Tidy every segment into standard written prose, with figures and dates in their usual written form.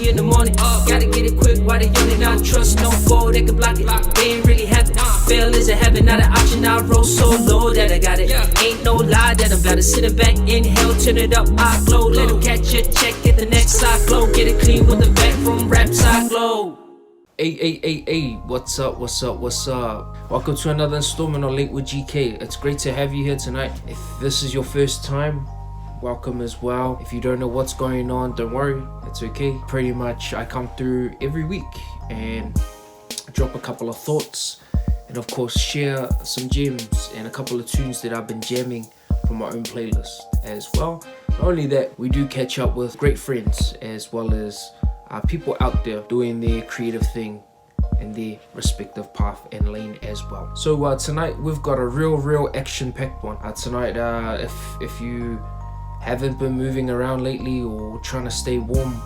early in the morning. Gotta get it quick while the young and I trust no foe that can block it. They ain't really have it. Fail is a habit, not an option. I roll so low that I got it. Ain't no lie that I'm about to sit it back, inhale, turn it up, I glow. Let them catch it, check it, the next side glow. Get it clean with the back from raps, I glow. Hey, what's up? Welcome to another installment on Late with GK. It's great to have you here tonight. If this is your first time, welcome as well. If you don't know what's going on, don't worry, it's okay. Pretty much I come through every week and drop a couple of thoughts and of course share some gems and a couple of tunes that I've been jamming from my own playlist as well. Not only that, we do catch up with great friends as well as people out there doing their creative thing in their respective path and lane as well. So tonight we've got a real action-packed one. Tonight, if you haven't been moving around lately or trying to stay warm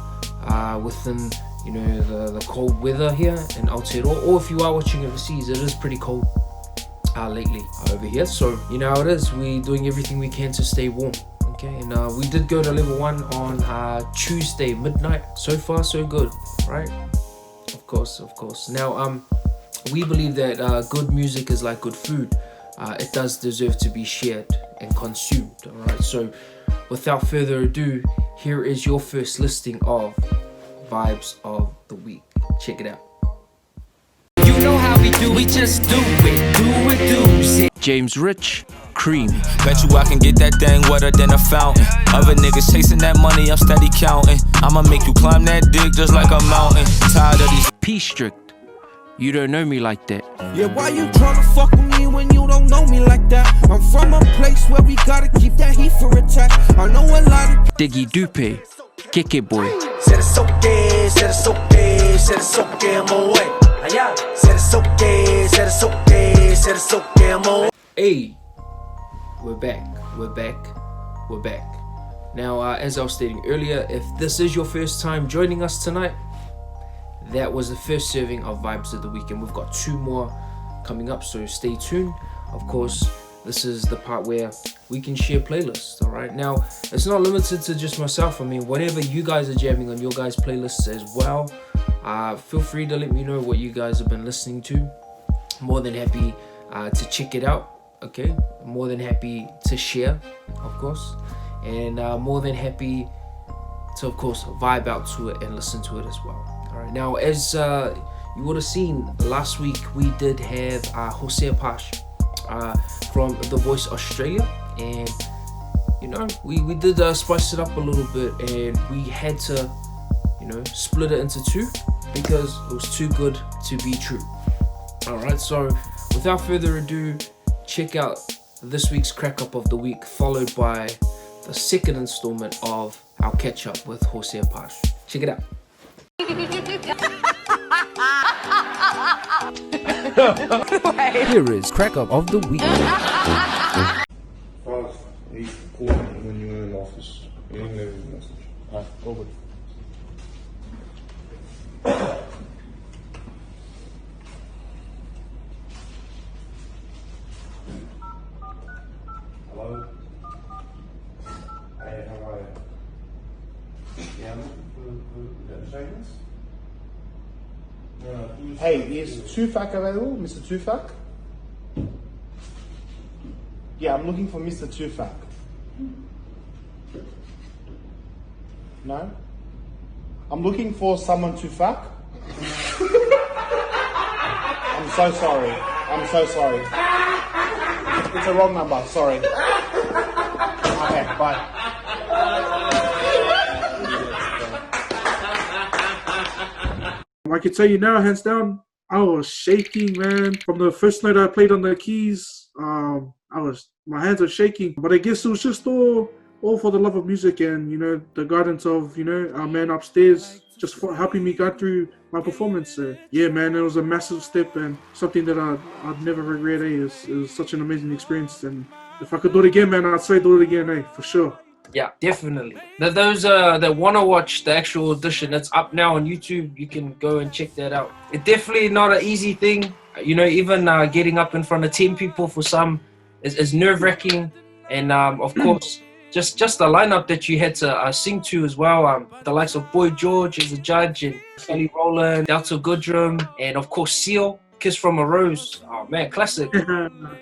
within the cold weather here in Aotearoa, or if you are watching overseas, it is pretty cold lately over here. So you know how it is. We're doing everything we can to stay warm. Okay, and we did go to level 1 on Tuesday midnight. So far so good, right? Of course. Now we believe that good music is like good food. It does deserve to be shared and consumed. Alright, so without further ado, here is your first listing of vibes of the week. Check it out. You know how we do, we just do it. James Rich, Cream. Bet you I can get that thing wetter than a fountain. Other niggas chasing that money, I'm steady counting. I'ma make you climb that dick just like a mountain. Tired of these P-Strict, You Don't Know Me Like That. Yeah, why you tryna fuck with me when you don't know me like that? I'm from a place where we gotta keep that heat for attack. I know a lot of Diggy Dupe, Keke Boy. Said it's okay, said it's okay, said it's okay, I'm on way. Said it's okay, said it's okay, said it's okay, I'm on way. Hey, we're back. Now, as I was stating earlier, if this is your first time joining us tonight, that was the first serving of Vibes of the Week, and we've got 2 more coming up, so stay tuned. Of course, this is the part where we can share playlists, alright? Now, it's not limited to just myself. I mean, whatever you guys are jamming on your guys' playlists as well, feel free to let me know what you guys have been listening to. More than happy to check it out, okay? More than happy to share, of course. And more than happy to, of course, vibe out to it and listen to it as well. Alright, now as you would have seen last week, we did have Hoseah Partsch from The Voice Australia, and we did spice it up a little bit, and we had to split it into 2 because it was too good to be true. Alright, so without further ado, check out this week's crack up of the week, followed by the second installment of our catch up with Hoseah Partsch. Check it out. Here is crack up of the week. Fast, he's calling when you're in the office. He ain't leaving a message. Alright, over. Hello? Hey, how are you? Yeah, I'm looking for the seconds. Hey, is Tufak available, Mr. Tufak? Yeah, I'm looking for Mr. Tufak. No? I'm looking for someone Tufak. I'm so sorry. It's a wrong number, sorry. Okay, bye. I can tell you now, hands down, I was shaking, man. From the first night I played on the keys, my hands were shaking. But I guess it was just all for the love of music and, the guidance of, our man upstairs, just for helping me guide through my performance. Yeah, man, it was a massive step and something that I'd never regret. It was such an amazing experience. And if I could do it again, man, I'd say do it again, for sure. Yeah, definitely. Those that want to watch the actual audition, it's up now on YouTube. You can go and check that out. It's definitely not an easy thing. Even getting up in front of 10 people for some is nerve-wracking. And of course, just the lineup that you had to sing to as well. The likes of Boy George as a judge, and Kelly Rowland, Delta Goodrum, and of course Seal, Kiss from a Rose. Oh man, classic.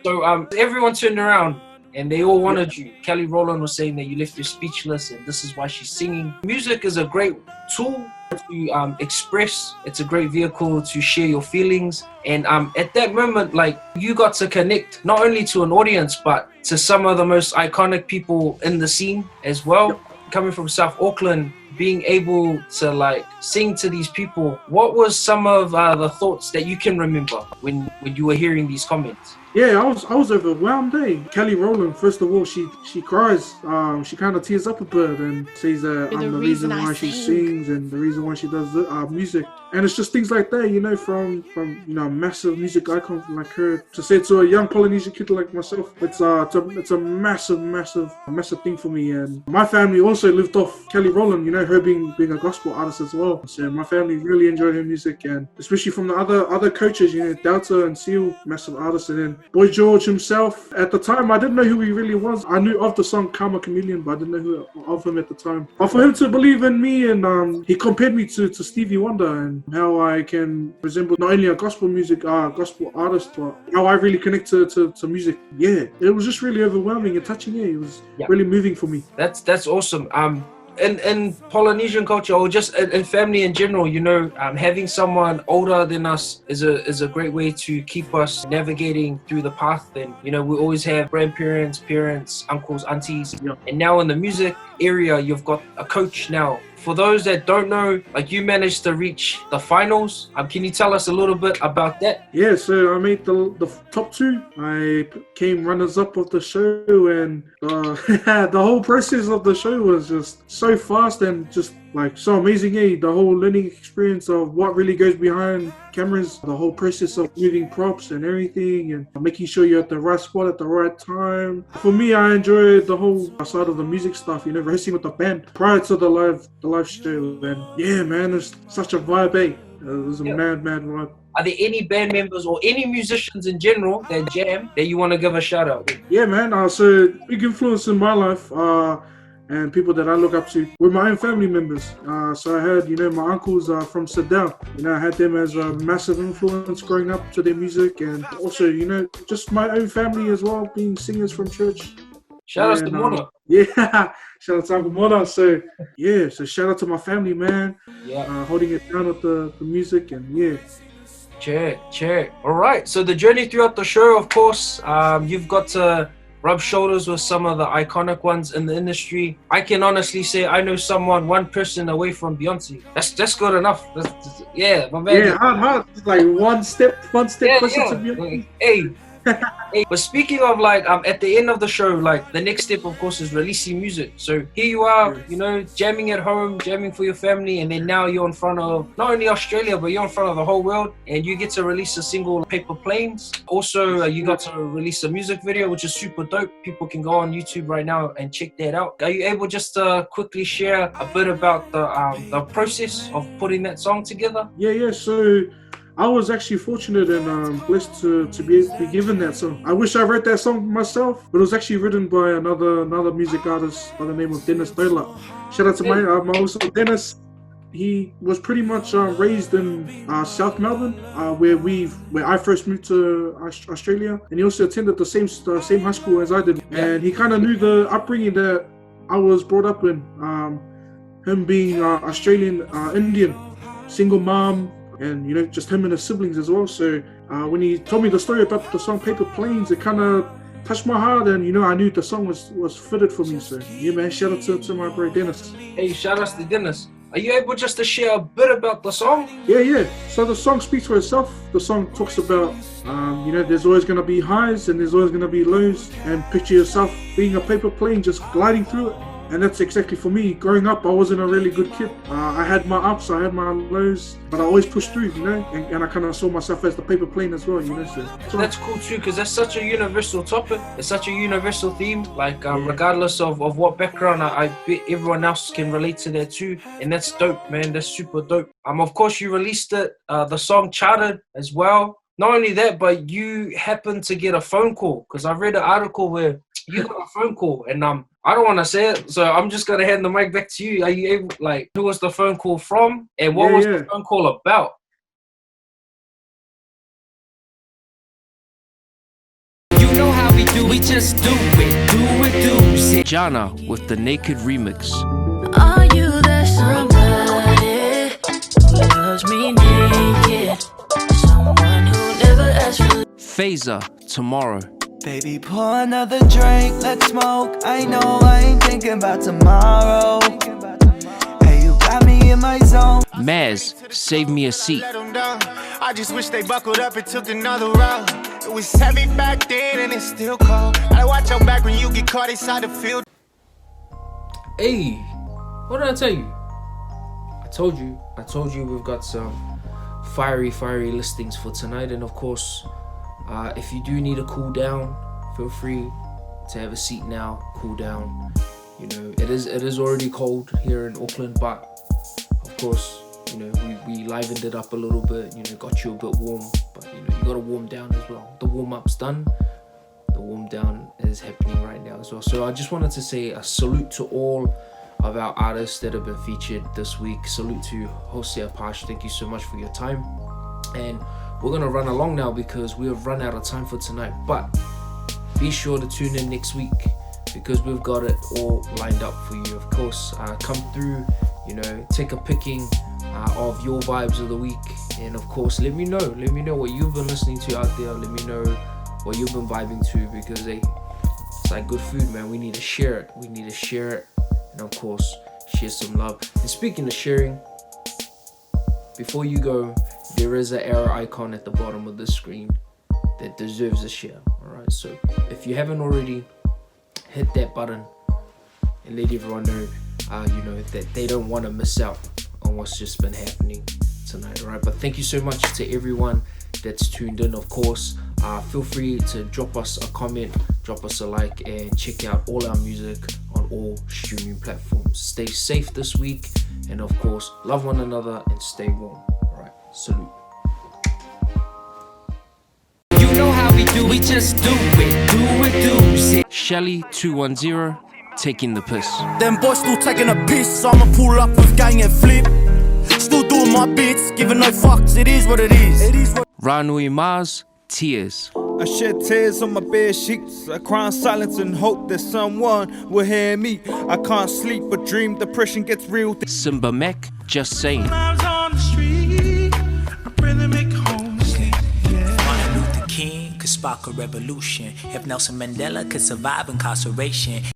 So everyone turned around and they all wanted you. Kelly Rowland was saying that you left her speechless, and this is why she's singing. Music is a great tool to express. It's a great vehicle to share your feelings, and at that moment, like, you got to connect not only to an audience but to some of the most iconic people in the scene as well. Coming from South Auckland, being able to like sing to these people, what was some of the thoughts that you can remember when you were hearing these comments? Yeah, I was overwhelmed. Kelly Rowland, first of all, she cries. She kind of tears up a bit and says that I'm the reason why she sings and the reason why she does music. And it's just things like that, you know, from you know, a massive music icon like her to say to a young Polynesian kid like myself. It's a massive thing for me. And my family also lived off Kelly Rowland, you know, her being a gospel artist as well. So my family really enjoyed her music, and especially from the other coaches, you know, Delta and Seal, massive artists, and then Boy George himself. At the time, I didn't know who he really was. I knew of the song Karma Chameleon, but I didn't know who of him at the time. But for him to believe in me, and he compared me to Stevie Wonder, and how I can resemble not only a gospel artist, but how I really connect to music. Yeah, it was just really overwhelming and touching. Yeah, it was really moving for me. That's awesome. In Polynesian culture, or just in family in general, you know, having someone older than us is a great way to keep us navigating through the path. And you know, we always have grandparents, parents, uncles, aunties, and now in the music area, you've got a coach now. For those that don't know, like, you managed to reach the finals. Can you tell us a little bit about that? Yeah, so I made the top 2. I came runners-up of the show, and the whole process of the show was just so fast and just like so amazing. The whole learning experience of what really goes behind cameras, the whole process of moving props and everything, and making sure you're at the right spot at the right time. For me, I enjoyed the whole side of the music stuff, you know, rehearsing with the band prior to the live show. And yeah, man, it's such a vibe. It was a mad vibe. Are there any band members or any musicians in general that jam that you want to give a shout out? Yeah, man. So big influence in my life, and people that I look up to were my own family members. So I had, you know, my uncles from Sedell. You know, I had them as a massive influence growing up to their music, and also, you know, just my own family as well, being singers from church. Shout out to Mona. Yeah, shout out to Uncle Mona. So yeah, so shout out to my family, man. Yeah, holding it down with the music, and yeah. Check. All right. So the journey throughout the show, of course, you've got to rub shoulders with some of the iconic ones in the industry. I can honestly say I know one person away from Beyonce. That's good enough. Yeah, my man. Yeah, hard. It's like one step closer to Beyonce. Hey. But speaking of, like, at the end of the show, like, the next step, of course, is releasing music. So here you are, you know, jamming at home, jamming for your family, and then now you're in front of not only Australia, but you're in front of the whole world, and you get to release a single, Paper Planes. Also, you got to release a music video, which is super dope. People can go on YouTube right now and check that out. Are you able just to quickly share a bit about the process of putting that song together? Yeah. So I was actually fortunate and blessed to be given that song. I wish I wrote that song myself, but it was actually written by another music artist by the name of Dennis Dola. Shout out to my also Dennis. He was pretty much raised in South Melbourne, where I first moved to Australia, and he also attended the same high school as I did. And he kind of knew the upbringing that I was brought up in. Him being Australian Indian, single mom. And, you know, just him and his siblings as well. So when he told me the story about the song Paper Planes, it kind of touched my heart, and, you know, I knew the song was fitted for me. So yeah, man, shout out to my bro Dennis. Hey, shout out to Dennis. Are you able just to share a bit about the song? Yeah. So the song speaks for itself. The song talks about, you know, there's always going to be highs and there's always going to be lows, and picture yourself being a paper plane just gliding through it. And that's exactly for me. Growing up, I wasn't a really good kid. I had my ups, I had my lows, but I always pushed through, you know, and I kind of saw myself as the paper plane as well, you know. So that's cool too, because that's such a universal topic. It's such a universal theme. Like, regardless of what background, I bet everyone else can relate to that too. And that's dope, man. That's super dope. Of course, you released it. The song charted as well. Not only that, but you happened to get a phone call, because I read an article where you got a phone call, and I don't want to say it, so I'm just gonna hand the mic back to you. Are you able, like, who was the phone call from, and what was the phone call about? You know how we do, we just do it. Jana with the Naked remix. Are you that somebody who loves me naked? Someone who never asked for Phaser, Tomorrow. Baby, pour another drink, let's smoke. I know I ain't thinking about tomorrow. Hey, you got me in my zone. Maz, Save Me a Seat. I just wish they buckled up and took another route. It was heavy back then and it's still cold. I watch your back when you get caught inside the field. Hey, what did I tell you? I told you we've got some fiery listings for tonight, and of course, if you do need a cool down, feel free to have a seat now, cool down. You know, it is already cold here in Auckland, but of course, you know, we livened it up a little bit, you know, got you a bit warm, but you know, you gotta warm down as well. The warm-up's done, the warm down is happening right now as well. So I just wanted to say a salute to all of our artists that have been featured this week. Salute to Hoseah, Partsch, thank you so much for your time. And we're gonna run along now because we have run out of time for tonight, but be sure to tune in next week because we've got it all lined up for you. Of course, come through, you know, take a picking of your vibes of the week, and of course, let me know what you've been listening to out there. Let me know what you've been vibing to, because hey, it's like good food, man. We need to share it. And of course, share some love. And speaking of sharing, before you go, there is an arrow icon at the bottom of the screen that deserves a share. Alright, so if you haven't already, hit that button and let everyone know, you know, that they don't want to miss out on what's just been happening tonight. Alright, but thank you so much to everyone that's tuned in. Of course, feel free to drop us a comment, drop us a like, and check out all our music on all streaming platforms. Stay safe this week, and of course, love one another and stay warm. Alright, salute. You know how we do, we just do it. Shelly 210, Taking the Piss. Them boys still taking a piss, I'ma pull up with gang and flip. Still doing my bits, giving no fucks, it is what it is. Ranui Mars, Tears. I shed tears on my bed sheets. I cry in silence and hope that someone will hear me. I can't sleep but dream, depression gets real. Simba Mac, Just Saying. I was on the street, I pray they make home sleep. Martin Luther King could spark a revolution. If Nelson Mandela could survive incarceration.